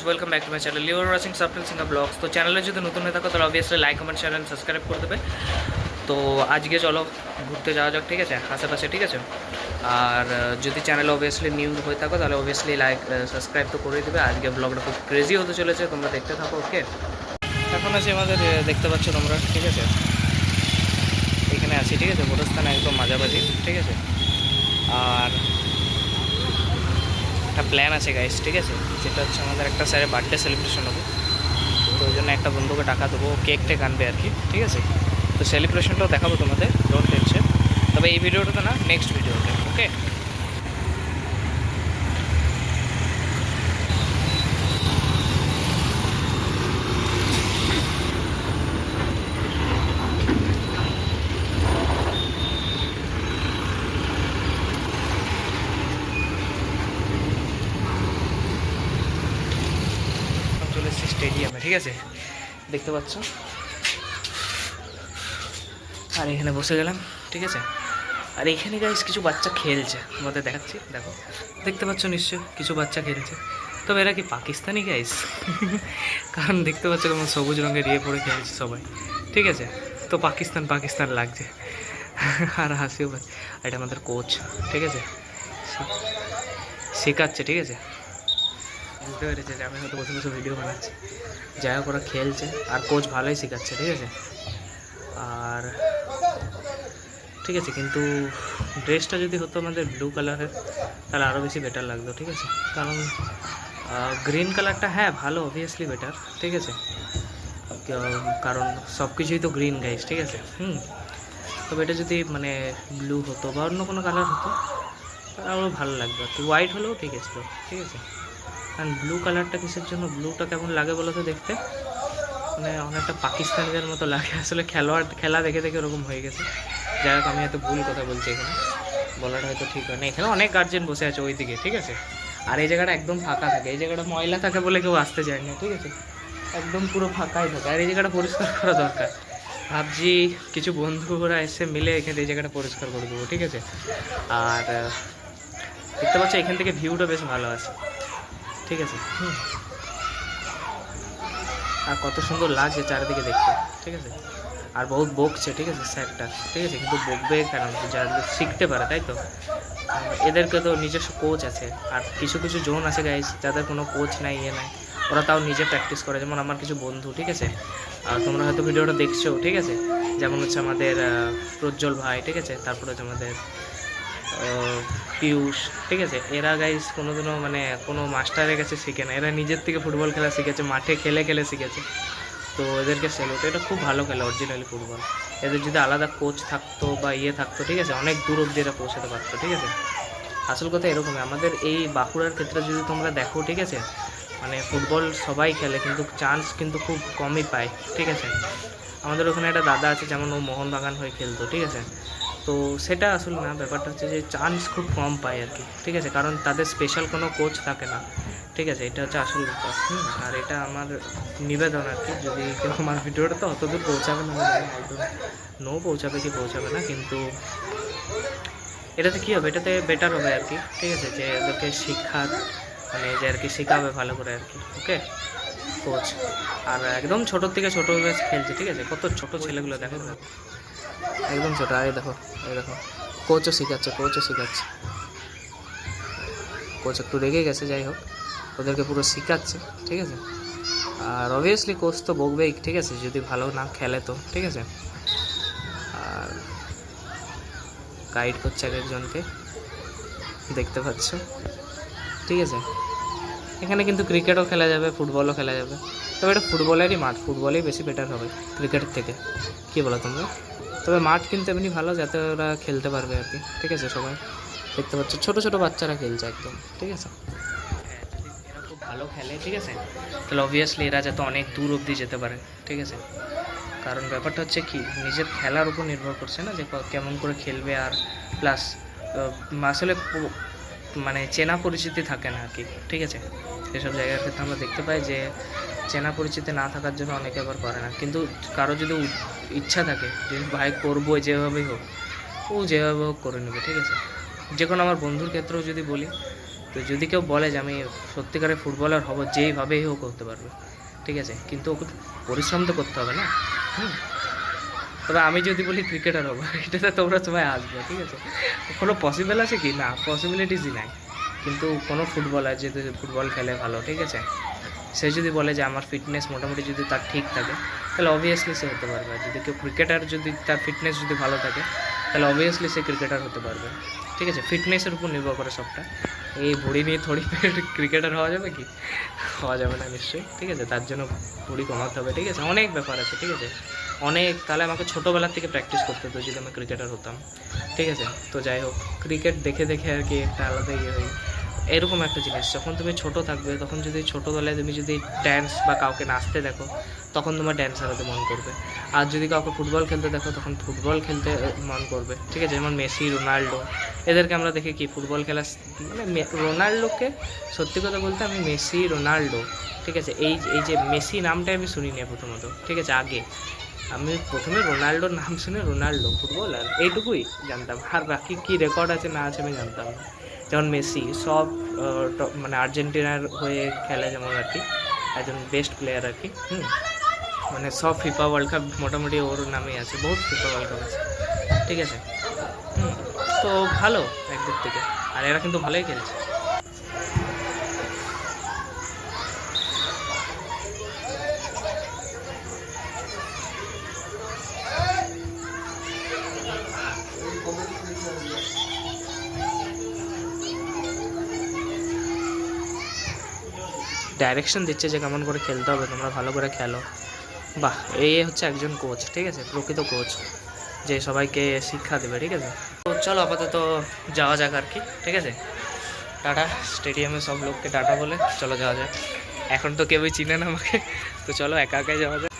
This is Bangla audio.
Welcome back to my channel you are watching Swapnil Singh vlogs. তো চ্যানেলে যদি নতুন হয়ে থাকো তাহলে obviously like comment share and subscribe করে দেবে। তো আজকে চলো ঘুরতে যাওয়া যাক, ঠিক আছে, আশেপাশে, ঠিক আছে। আর যদি চ্যানেলে অবভিয়াসলি নিউ হয়ে থাকো তাহলে অবভিয়াসলি লাইক সাবস্ক্রাইব তো করে দেবে। আজকে ব্লগটা খুব ক্রেজি হতে চলেছে, তোমরা দেখতে থাকো। ওকে, এখন আছে আমাদের দেখতে পাচ্ছ তোমরা, ঠিক আছে, এখানে আছি, ঠিক আছে, গোরস্থানে একদম মাঝামাঝি, ঠিক আছে। আর একটা প্ল্যান আছে গাইস, ঠিক আছে, যেটা হচ্ছে আমাদের একটা স্যারের বার্থডে সেলিব্রেশন হবে। তো ওই জন্য একটা বন্ধুকে টাকা দেবো, কেক টেক আনবে আর কি, ঠিক আছে। তো সেলিব্রেশনটাও দেখাবো তোমাদের, ডোন্ট টেনশন। তবে এই ভিডিওটাতে না, নেক্সট ভিডিওতে। ওকে, চলে এসেছি স্টেডিয়ামে, ঠিক আছে, দেখতে পাচ্ছ। আর এখানে বসে গেলাম, ঠিক আছে। আর এখানে গাইস কিছু বাচ্চা খেলছে, তোমাদের দেখাচ্ছি, দেখো, দেখতে পাচ্ছ নিশ্চয় কিছু বাচ্চা খেলছে। তবে এরা কি পাকিস্তানি গাইস? কারণ দেখতে পাচ্ছ কেমন সবুজ রঙের ইয়ে পরে খেলছে সবাই, ঠিক আছে। তো পাকিস্তান পাকিস্তান লাগছে। আর হাসিও পাচ্ছে। এটা আমাদের কোচ, ঠিক আছে, শেখাচ্ছে, ঠিক আছে। বুঝতে পেরেছে যে আমি হয়তো বসে বসে ভিডিও বানাচ্ছি, যাই হোক ওরা খেলছে আর কোচ ভালোই শেখাচ্ছে, ঠিক আছে। আর ঠিক আছে, কিন্তু ড্রেসটা যদি হতো আমাদের ব্লু কালারের তাহলে আরও বেশি বেটার লাগতো, ঠিক আছে। কারণ গ্রিন কালারটা হ্যাঁ ভালো, অবভিয়াসলি বেটার, ঠিক আছে। কারণ সব কিছুই তো গ্রিন গাইস, ঠিক আছে। তবে এটা যদি মানে ব্লু হতো বা অন্য কোনো কালার হতো তাহলে আরও ভালো লাগতো। তো হোয়াইট হলেও ঠিক আছে, ঠিক আছে। কারণ ব্লু কালারটা কিসের জন্য, ব্লুটা কেমন লাগে বলো তো দেখতে, মানে অনেকটা পাকিস্তানিদের মতো লাগে। আসলে খেলা দেখে দেখে ওরকম হয়ে গেছে। যাই হোক, আমি হয়তো ভুল কথা বলছি, এখানে বলাটা হয়তো ঠিক হয় না। এখানে অনেক গার্জেন বসে আছে ওই দিকে, ঠিক আছে। আর এই জায়গাটা একদম ফাঁকা থাকে, এই জায়গাটা ময়লা থাকে বলে কেউ আসতে চায় না, ঠিক আছে। একদম পুরো ফাঁকাই থাকে। আর এই জায়গাটা পরিষ্কার করা দরকার। ভাবছি কিছু বন্ধুরা এসে মিলে এখানে এই জায়গাটা পরিষ্কার করে দেবো, ঠিক আছে। আর দেখতে পাচ্ছ এখান থেকে ভিউটা বেশ ভালো আছে, ঠিক আছে। আর কত সুন্দর লাগছে চারিদিকে দেখতে, ঠিক আছে। আর বহুত বকছে, ঠিক আছে, স্যারটা, ঠিক আছে। কিন্তু বকবে কেন, যারা শিখতে পারে, তাই তো। এদেরকে তো নিজস্ব কোচ আছে। আর কিছু কিছু জোন আছে গাইজ যাদের কোনো কোচ নাই, ইয়ে নাই, ওরা তাও নিজে প্র্যাকটিস করে। যেমন আমার কিছু বন্ধু, ঠিক আছে, আর তোমরা হয়তো ভিডিওটা দেখছো, ঠিক আছে। যেমন হচ্ছে আমাদের প্রজ্জ্বল ভাই, ঠিক আছে, তারপরে হচ্ছে আমাদের পিয়ুষ, ঠিক আছে। এরা গাইজ কোনোদিনও মানে কোনো মাস্টারের কাছে শিখে না, এরা নিজের থেকে ফুটবল খেলা শিখেছে, মাঠে খেলে খেলে শিখেছে। তো এদেরকে সেলুট, এটা খুব ভালো খেলা অরিজিনালি ফুটবল। এদের যদি আলাদা কোচ থাকতো বা ইয়ে থাকতো, ঠিক আছে, অনেক দূর অব্দি এরা পৌঁছাতে পারতো, ঠিক আছে। আসল কথা এরকমই, আমাদের এই বাঁকুড়ার ক্ষেত্রে যদি তোমরা দেখো, ঠিক আছে, মানে ফুটবল সবাই খেলে কিন্তু চান্স কিন্তু খুব কমই পায়, ঠিক আছে। আমাদের ওখানে একটা দাদা আছে, যেমন ও মোহনবাগান হয়ে খেলতো, ঠিক আছে। তো সেটা আসলে না, ব্যাপারটা হচ্ছে যে চান্স খুব কম পায় আর কি, ঠিক আছে। কারণ তাদের স্পেশাল কোনো কোচ থাকে না, ঠিক আছে। এটা হচ্ছে আসল ব্যাপার। আর এটা আমার নিবেদন আর কি, যদি কেউ আমার ভিডিওটা তো অতদূর পৌঁছাবে না, হয়তো নো পৌঁছাবে কি পৌঁছাবে না, কিন্তু এটাতে কী হবে, এটাতে বেটার হবে আর কি, ঠিক আছে। যে ওদেরকে শিক্ষার মানে যে আর কি শেখাবে ভালো করে আর কি, ওকে, কোচ। আর একদম ছোটোর থেকে ছোটো ব্যাচ খেলছে, ঠিক আছে। কত ছোটো ছেলেগুলো দেখো, একদম ছোটো। আরে দেখো, এই দেখো, কোচও শেখাচ্ছে, কোচ একটু রেগে গেছে, যাই হোক ওদেরকে পুরো শেখাচ্ছে, ঠিক আছে। আর অবভিয়াসলি কোচ তো বকবেই, ঠিক আছে, যদি ভালো না খেলে তো, ঠিক আছে। আর গাইড করছে এক একজনকে, দেখতে পাচ্ছ, ঠিক আছে। এখানে কিন্তু ক্রিকেটও খেলা যাবে, ফুটবলও খেলা যাবে। তবে এটা ফুটবলেরই মাঠ, ফুটবলেই বেশি বেটার হবে ক্রিকেটের থেকে, কী বলো তোমরা? তবে মাঠ কিন্তু এমনি ভালো, যাতে ওরা খেলতে পারবে আর কি, ঠিক আছে। সবাই দেখতে পাচ্ছ ছোটো ছোটো বাচ্চারা খেলছে একদম, ঠিক আছে। এরা খুব ভালো খেলে, ঠিক আছে। তাহলে অবভিয়াসলি এরা যাতে অনেক দূর অবধি যেতে পারে, ঠিক আছে। কারণ ব্যাপারটা হচ্ছে কি, নিজের খেলার উপর নির্ভর করছে না, যে কেমন করে খেলবে। আর প্লাস আসলে মানে চেনা পরিচিতি থাকে না আর কি, ঠিক আছে। সেসব জায়গার ক্ষেত্রে আমরা দেখতে পাই যে চেনা পরিচিতি না থাকার জন্য অনেকে আবার করে না। কিন্তু কারো যদি ইচ্ছা থাকে যে ভাই করবো যেভাবেই হোক, ও যেভাবে হোক করে নেবে, ঠিক আছে। যে কোনো আমার বন্ধুর ক্ষেত্রেও যদি বলি, তো যদি কেউ বলে যে আমি সত্যিকারের ফুটবলার হব, যেইভাবেই হোক করতে পারবে, ঠিক আছে, কিন্তু ওকে পরিশ্রম তো করতে হবে না। তবে আমি যদি বলি ক্রিকেটার হবো, এটাতে তোমরা সবাই আসবে, ঠিক আছে। কোনো পসিবল আছে কি? না, পসিবিলিটিসই নাই। কিন্তু কোনো ফুটবলার যদি ফুটবল খেলে ভালো, ঠিক আছে, সে যদি বলে যে আমার ফিটনেস মোটামুটি যদি তার ঠিক থাকে, তাহলে অবভিয়াসলি সে হতে পারবে। আর যদি কেউ ক্রিকেটার যদি তার ফিটনেস যদি ভালো থাকে, তাহলে অবভিয়াসলি সে ক্রিকেটার হতে পারবে, ঠিক আছে। ফিটনেসের উপর নির্ভর করে সবটা। এই ভুঁড়ি নিয়ে থোড়ি ক্রিকেটার হওয়া যাবে কি? হওয়া যাবে না নিশ্চয়ই, ঠিক আছে। তার জন্য ভুঁড়ি কমাতে হবে, ঠিক আছে, অনেক ব্যাপার আছে, ঠিক আছে, অনেক। তাহলে আমাকে ছোটোবেলার থেকে প্র্যাকটিস করতে হতো যদি আমি ক্রিকেটার হতাম, ঠিক আছে। তো যাই হোক, ক্রিকেট দেখে দেখে আর কি একটা আলাদা ইয়ে হই। এরকম একটা জিনিস, যখন তুমি ছোট থাকবে, তখন যদি ছোটোবেলায় তুমি যদি ড্যান্স বা কাউকে নাচতে দেখো, তখন তোমার ড্যান্সার হতে মন করবে। আর যদি কাউকে ফুটবল খেলতে দেখো, তখন ফুটবল খেলতে মন করবে, ঠিক আছে। যেমন মেসি, রোনাল্ডো, এদেরকে আমরা দেখি কি ফুটবল খেলা, মানে রোনাল্ডোকে সত্যি কথা বলতে আমি মেসি, রোনাল্ডো, ঠিক আছে, এই যে মেসি নামটাই আমি শুনিনি প্রথমত, ঠিক আছে। আগে আমি প্রথমে রোনাল্ডোর নাম শুনে রোনাল্ডো ফুটবলার এইটুকুই জানতাম, আর বাকি কী রেকর্ড আছে না আছে আমি জানতাম না। যেমন মেসি সব মানে আর্জেন্টিনার হয়ে খেলে, যেমন আর কি একজন বেস্ট প্লেয়ার আর কি। মানে সব ফিফা ওয়ার্ল্ড কাপ মোটামুটি ওর নামেই আছে, বহুত ফিফা ওয়ার্ল্ড কাপ আছে, ঠিক আছে। তো ভালো একদিক থেকে, আর এরা কিন্তু ভালোই খেলছে। ডাইরেকশন দিচ্ছে যে কেমন করে খেলতে হবে, তোমরা ভালো করে খেলো। বাহ, এই হচ্ছে একজন কোচ, ঠিক আছে, প্রকৃত কোচ, যে সবাইকে শিক্ষা দেবে, ঠিক আছে। তো চলো আপাতত যাওয়া যাক আর কি, ঠিক আছে। টাটা, স্টেডিয়ামে সব লোককে টাটা বলে চলো যাওয়া যাক। এখন তো কেউই চিনে না আমাকে, তো চলো একা একাই যাওয়া যাক।